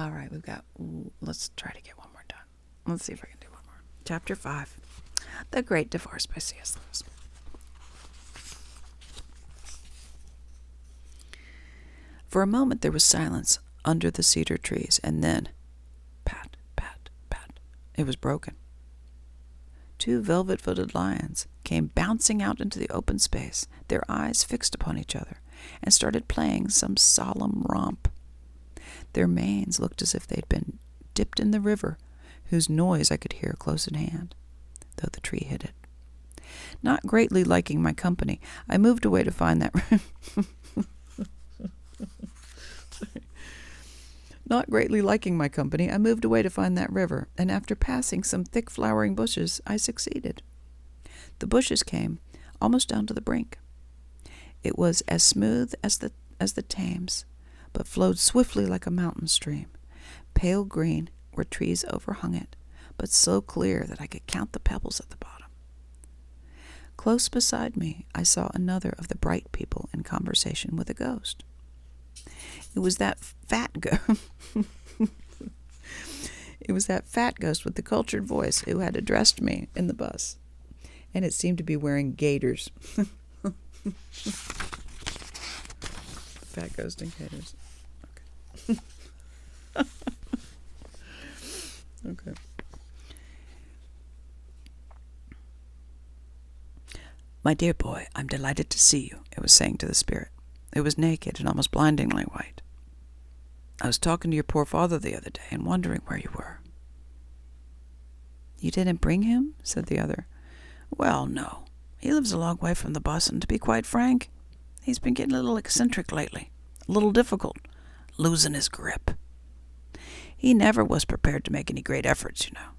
All right, let's try to get one more done. Let's see if I can do one more. Chapter 5, The Great Divorce by C.S. Lewis. For a moment there was silence under the cedar trees, and then, pat, pat, pat, it was broken. 2 velvet-footed lions came bouncing out into the open space, their eyes fixed upon each other, and started playing some solemn romp. Their manes looked as if they'd been dipped in the river, whose noise I could hear close at hand, though the tree hid it. Not greatly liking my company, I moved away to find that river, and after passing some thick flowering bushes, I succeeded. The bushes came almost down to the brink. It was as smooth as the Thames, but flowed swiftly like a mountain stream. Pale green where trees overhung it, but so clear that I could count the pebbles at the bottom. Close beside me, I saw another of the bright people in conversation with a ghost. It was that fat ghost with the cultured voice who had addressed me in the bus, and it seemed to be wearing gaiters. Fat ghost and gaiters. Okay. Okay. My dear boy, I'm delighted to see you, it was saying to the spirit. It was naked and almost blindingly white. I was talking to your poor father the other day and wondering where you were. You didn't bring him? Said the other. Well, no. He lives a long way from the bus, and to be quite frank, he's been getting a little eccentric lately, a little difficult, losing his grip. He never was prepared to make any great efforts, you know.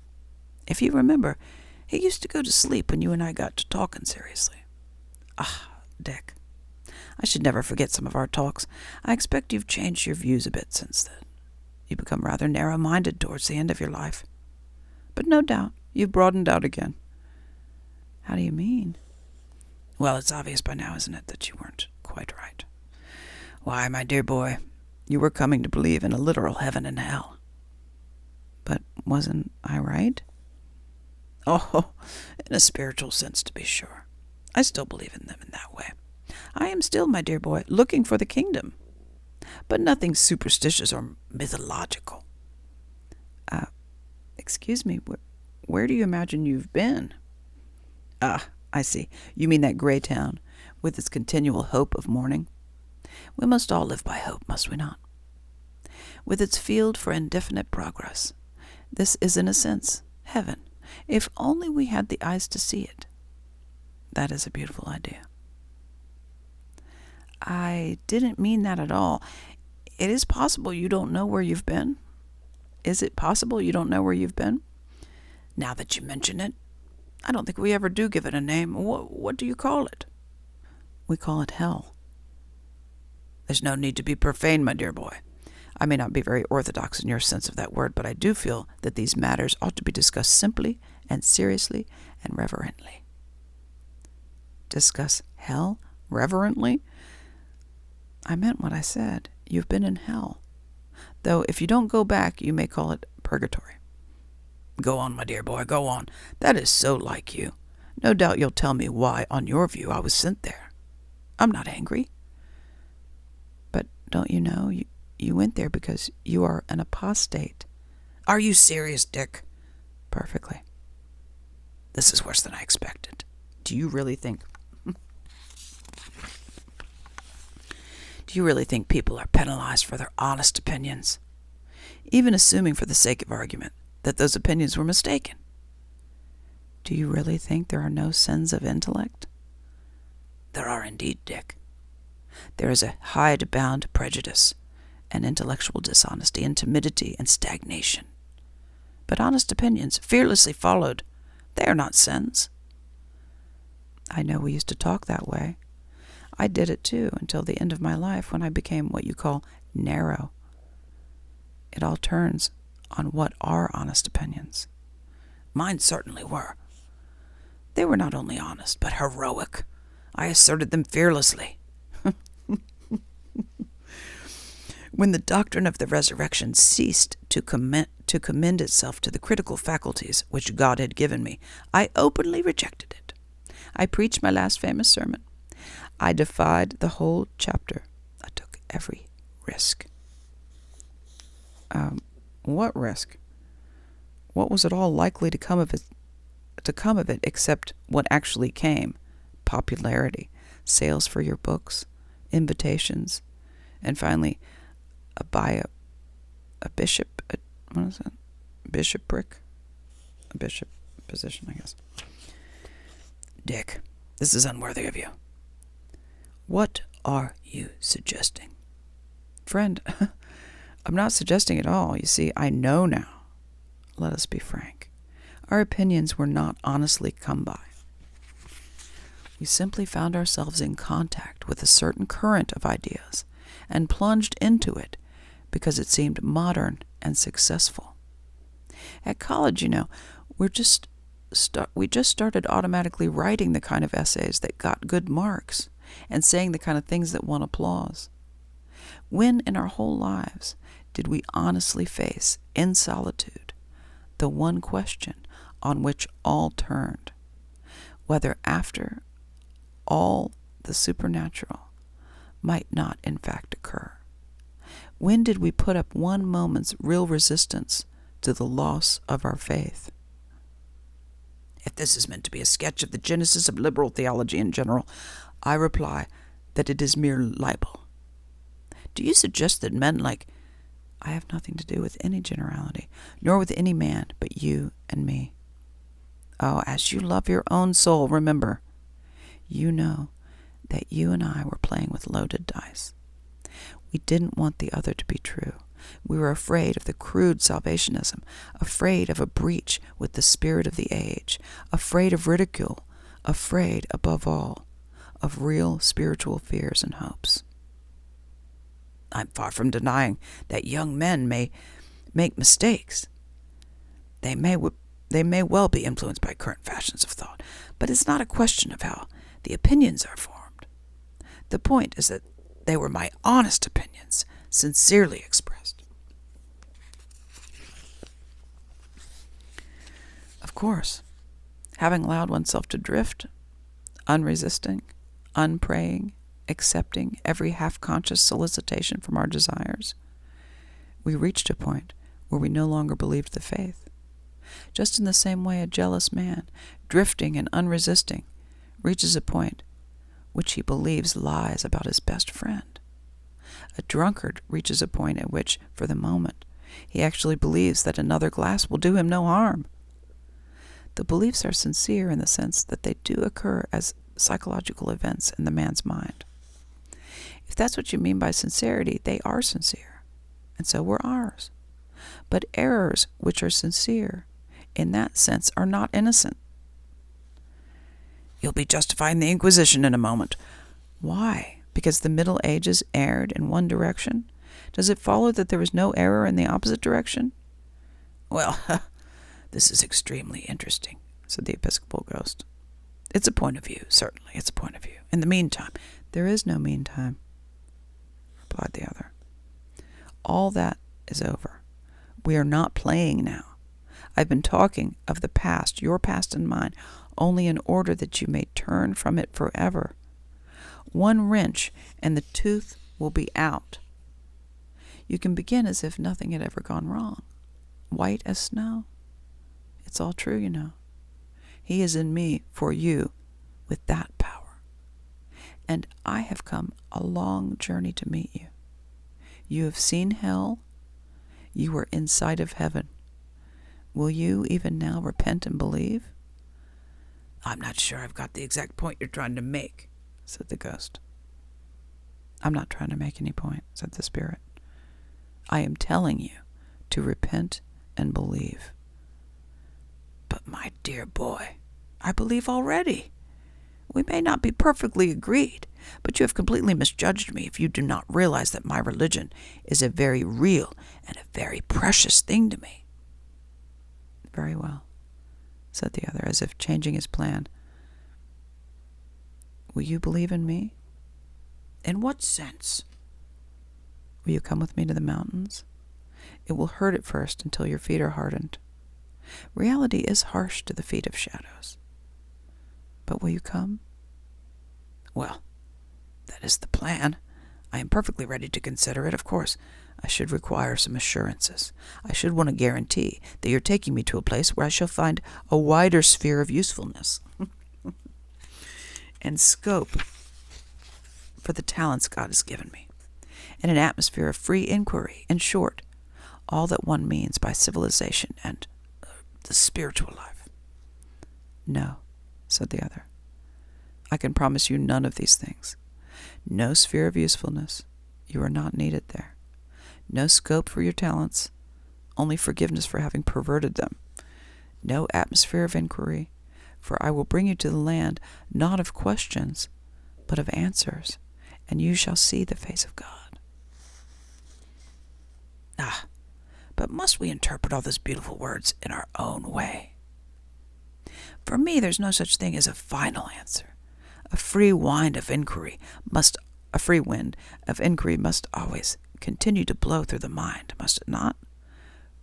If you remember, he used to go to sleep when you and I got to talking seriously. Ah, Dick, I should never forget some of our talks. I expect you've changed your views a bit since then. You've become rather narrow-minded towards the end of your life. But no doubt you've broadened out again. How do you mean? Well, it's obvious by now, isn't it, that you weren't quite right. Why, my dear boy, you were coming to believe in a literal heaven and hell. But wasn't I right? Oh, in a spiritual sense, to be sure. I still believe in them in that way. I am still, my dear boy, looking for the kingdom, but nothing superstitious or mythological. Excuse me, where do you imagine you've been? Ah, I see. You mean that gray town, with its continual hope of morning? We must all live by hope, must we not? With its field for indefinite progress. This is, in a sense, heaven, if only we had the eyes to see it. That is a beautiful idea. I didn't mean that at all. It is possible you don't know where you've been. Is it possible you don't know where you've been? Now that you mention it, I don't think we ever do give it a name. What do you call it? We call it hell. There's no need to be profane, my dear boy. I may not be very orthodox in your sense of that word, but I do feel that these matters ought to be discussed simply and seriously and reverently. Discuss hell reverently? I meant what I said. You've been in hell. Though if you don't go back, you may call it purgatory. Go on, my dear boy, go on. That is so like you. No doubt you'll tell me why, on your view, I was sent there. I'm not angry. But don't you know, you went there because you are an apostate. Are you serious, Dick? Perfectly. This is worse than I expected. Do you really think people are penalized for their honest opinions? Even assuming for the sake of argument that those opinions were mistaken. Do you really think there are no sins of intellect? There are indeed, Dick. There is a hide-bound prejudice, and intellectual dishonesty, and timidity, and stagnation. But honest opinions, fearlessly followed, they are not sins. I know we used to talk that way. I did it too until the end of my life, when I became what you call narrow. It all turns on what are honest opinions. Mine certainly were. They were not only honest, but heroic. I asserted them fearlessly. When the doctrine of the resurrection ceased to commend itself to the critical faculties which God had given me, I openly rejected it. I preached my last famous sermon. I defied the whole chapter. I took every risk. What risk? What was at all likely to come of it except what actually came? Popularity, sales for your books, invitations, and finally a bishop, what is it? Bishopric? A bishop position, I guess. Dick, this is unworthy of you. What are you suggesting? Friend, I'm not suggesting at all. You see, I know now. Let us be frank. Our opinions were not honestly come by. We simply found ourselves in contact with a certain current of ideas and plunged into it because it seemed modern and successful. At college, we just started automatically writing the kind of essays that got good marks and saying the kind of things that won applause. When in our whole lives did we honestly face, in solitude, the one question on which all turned, whether after all the supernatural might not in fact occur? When did we put up one moment's real resistance to the loss of our faith? If this is meant to be a sketch of the genesis of liberal theology in general, I reply that it is mere libel. Do you suggest that men like... I have nothing to do with any generality, nor with any man but you and me. Oh, as you love your own soul, remember, you know that you and I were playing with loaded dice. We didn't want the other to be true. We were afraid of the crude salvationism, afraid of a breach with the spirit of the age, afraid of ridicule, afraid, above all, of real spiritual fears and hopes. I'm far from denying that young men may make mistakes. They may well be influenced by current fashions of thought, but it's not a question of how the opinions are formed. The point is that they were my honest opinions, sincerely expressed. Of course, having allowed oneself to drift, unresisting, unpraying, accepting every half-conscious solicitation from our desires, we reached a point where we no longer believed the faith. Just in the same way a jealous man, drifting and unresisting, reaches a point which he believes lies about his best friend. A drunkard reaches a point at which, for the moment, he actually believes that another glass will do him no harm. The beliefs are sincere in the sense that they do occur as psychological events in the man's mind. If that's what you mean by sincerity, they are sincere, and so were ours. But errors which are sincere, in that sense, are not innocent. You'll be justifying the Inquisition in a moment. Why? Because the Middle Ages erred in one direction? Does it follow that there was no error in the opposite direction? Well, this is extremely interesting, said the Episcopal ghost. It's a point of view, certainly, it's a point of view. In the meantime, there is no meantime, replied the other. All that is over. We are not playing now. I've been talking of the past, your past and mine, only in order that you may turn from it forever. One wrench, and the tooth will be out. You can begin as if nothing had ever gone wrong. White as snow. It's all true, you know. He is in me for you with that power. And I have come a long journey to meet you. You have seen hell. You are in sight of heaven. Will you even now repent and believe? I'm not sure I've got the exact point you're trying to make, said the ghost. I'm not trying to make any point, said the spirit. I am telling you to repent and believe. But my dear boy, I believe already. We may not be perfectly agreed, but you have completely misjudged me if you do not realize that my religion is a very real and a very precious thing to me. Very well, said the other, as if changing his plan. Will you believe in me? In what sense? Will you come with me to the mountains? It will hurt at first until your feet are hardened. Reality is harsh to the feet of shadows. But will you come? Well, that is the plan. I am perfectly ready to consider it, of course. I should require some assurances. I should want a guarantee that you're taking me to a place where I shall find a wider sphere of usefulness and scope for the talents God has given me, and an atmosphere of free inquiry. In short, all that one means by civilization and the spiritual life. No, said the other. I can promise you none of these things. No sphere of usefulness. You are not needed there. No scope for your talents, only forgiveness for having perverted them. No atmosphere of inquiry, for I will bring you to the land not of questions, but of answers, and you shall see the face of God. Ah, but must we interpret all those beautiful words in our own way? For me, there's no such thing as a final answer. A free wind of inquiry must always continue to blow through the mind, must it not?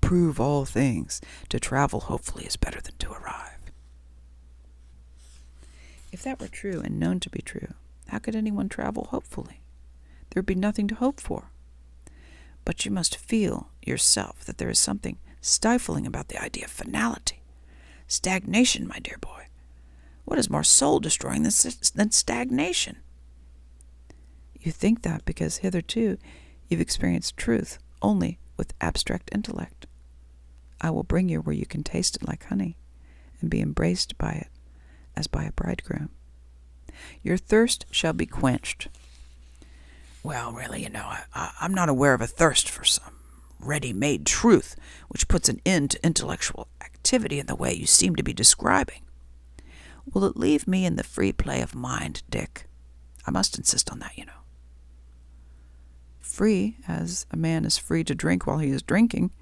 Prove all things. To travel hopefully is better than to arrive. If that were true and known to be true, how could anyone travel hopefully? There would be nothing to hope for. But you must feel yourself that there is something stifling about the idea of finality. Stagnation, my dear boy. What is more soul-destroying than stagnation? You think that because hitherto you've experienced truth only with abstract intellect. I will bring you where you can taste it like honey and be embraced by it as by a bridegroom. Your thirst shall be quenched. Well, really, I'm not aware of a thirst for some ready-made truth which puts an end to intellectual activity in the way you seem to be describing. Will it leave me in the free play of mind, Dick? I must insist on that, Free, as a man is free to drink while he is drinking.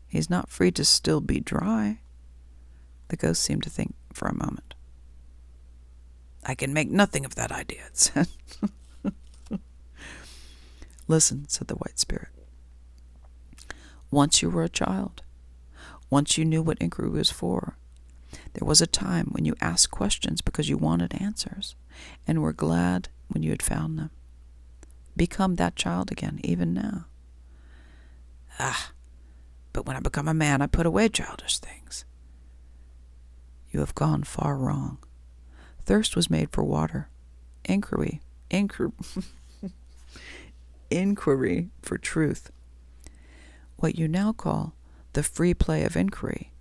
He is not free to still be dry. The ghost seemed to think for a moment. I can make nothing of that idea, it said. Listen, said the white spirit. Once you were a child. Once you knew what inquiry was for. There was a time when you asked questions because you wanted answers, and were glad when you had found them. Become that child again, even now. But when I become a man, I put away childish things. You have gone far wrong. Thirst was made for water. Inquiry for truth. What you now call the free play of inquiry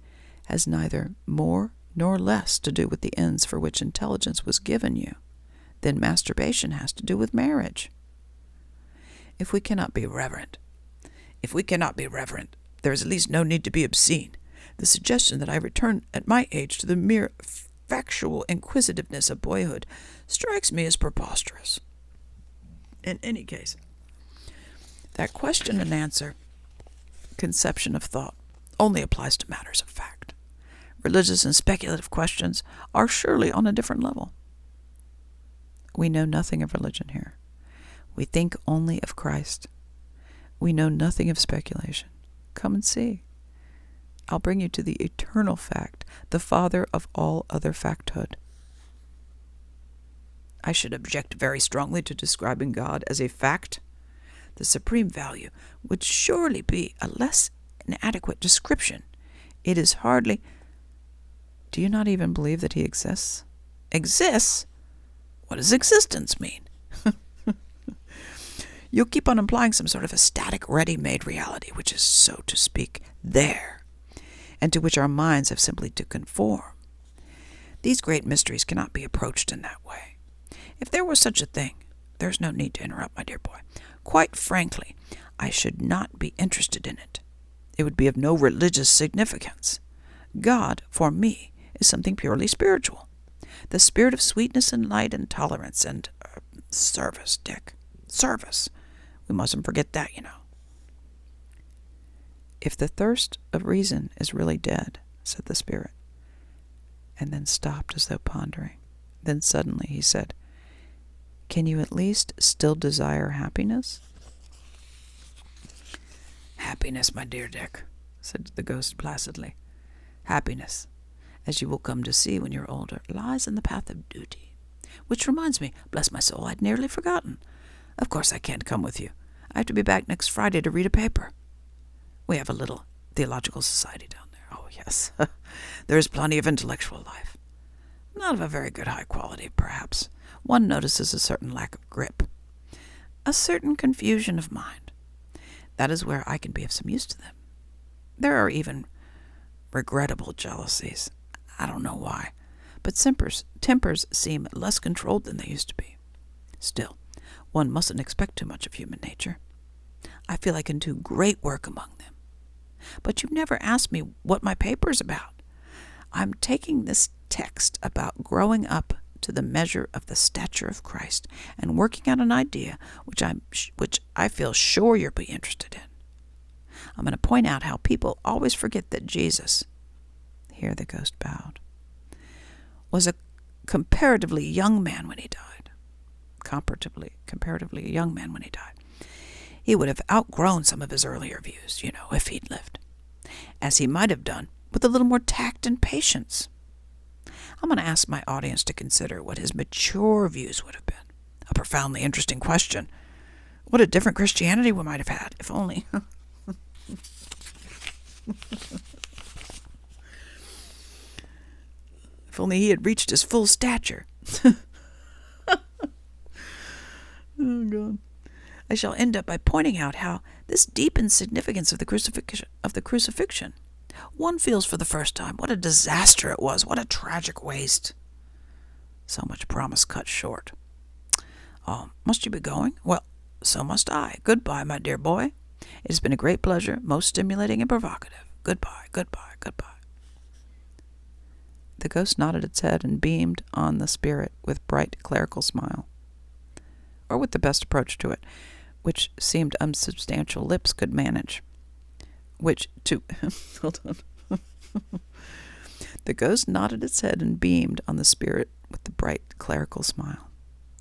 has neither more nor less to do with the ends for which intelligence was given you than masturbation has to do with marriage. If we cannot be reverent, there is at least no need to be obscene. The suggestion that I return at my age to the mere factual inquisitiveness of boyhood strikes me as preposterous. In any case, that question and answer conception of thought only applies to matters of fact. Religious and speculative questions are surely on a different level. We know nothing of religion here. We think only of Christ. We know nothing of speculation. Come and see. I'll bring you to the eternal fact, the father of all other facthood. I should object very strongly to describing God as a fact. The supreme value would surely be a less inadequate description. It is hardly... Do you not even believe that he exists? Exists? What does existence mean? You'll keep on implying some sort of a static, ready-made reality, which is, so to speak, there, and to which our minds have simply to conform. These great mysteries cannot be approached in that way. If there were such a thing, there's no need to interrupt, my dear boy. Quite frankly, I should not be interested in it. It would be of no religious significance. God, for me, is something purely spiritual. The spirit of sweetness and light and tolerance and service, Dick. Service. We mustn't forget that, If the thirst of reason is really dead, said the spirit, and then stopped as though pondering. Then suddenly he said, Can you at least still desire happiness? Happiness, my dear Dick, said the ghost placidly. Happiness, as you will come to see when you're older, lies in the path of duty. Which reminds me, bless my soul, I'd nearly forgotten. Of course I can't come with you. I have to be back next Friday to read a paper. We have a little theological society down there. Oh, yes. There is plenty of intellectual life. Not of a very good high quality, perhaps. One notices a certain lack of grip, a certain confusion of mind. That is where I can be of some use to them. There are even regrettable jealousies. I don't know why, but tempers seem less controlled than they used to be. Still, one mustn't expect too much of human nature. I feel I can do great work among them. But you've never asked me what my paper's about. I'm taking this text about growing up to the measure of the stature of Christ and working out an idea which I feel sure you'll be interested in. I'm going to point out how people always forget that Jesus, here the ghost bowed, was a comparatively young man when he died. Comparatively a young man when he died. He would have outgrown some of his earlier views, if he'd lived, as he might have done with a little more tact and patience. I'm going to ask my audience to consider what his mature views would have been. A profoundly interesting question. What a different Christianity we might have had, if only. If only he had reached his full stature. Oh, God. I shall end up by pointing out how this deepens significance of the crucifixion. One feels for the first time what a disaster it was, what a tragic waste. So much promise cut short. Oh, must you be going? Well, so must I. Goodbye, my dear boy. It has been a great pleasure, most stimulating and provocative. Goodbye, goodbye, goodbye. The ghost nodded its head and beamed on the spirit with bright clerical smile, or with the best approach to it, which seemed unsubstantial lips could manage. Hold on. The ghost nodded its head and beamed on the spirit with the bright clerical smile,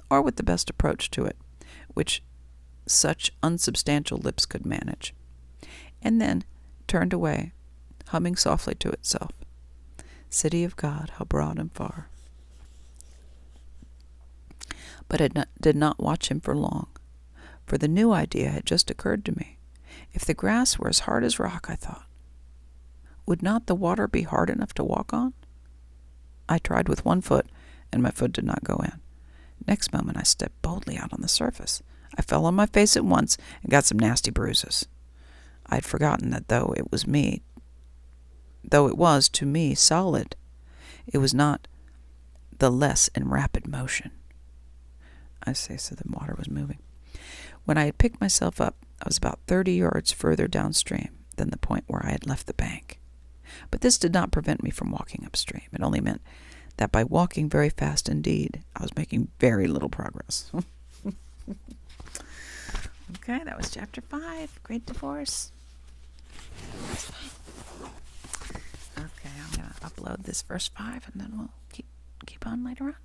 or with the best approach to it, which such unsubstantial lips could manage, and then turned away, humming softly to itself, City of God, how broad and far. But I did not watch him for long, for the new idea had just occurred to me. If the grass were as hard as rock, I thought, would not the water be hard enough to walk on? I tried with one foot, and my foot did not go in. Next moment I stepped boldly out on the surface. I fell on my face at once and got some nasty bruises. I had forgotten that though it was to me solid, it was not the less in rapid motion. I say, so the water was moving. When I had picked myself up, I was about 30 yards further downstream than the point where I had left the bank. But this did not prevent me from walking upstream. It only meant that by walking very fast indeed, I was making very little progress. Okay, that was chapter 5, Great Divorce. Okay, I'm going to upload this verse 5, and then we'll keep on later on.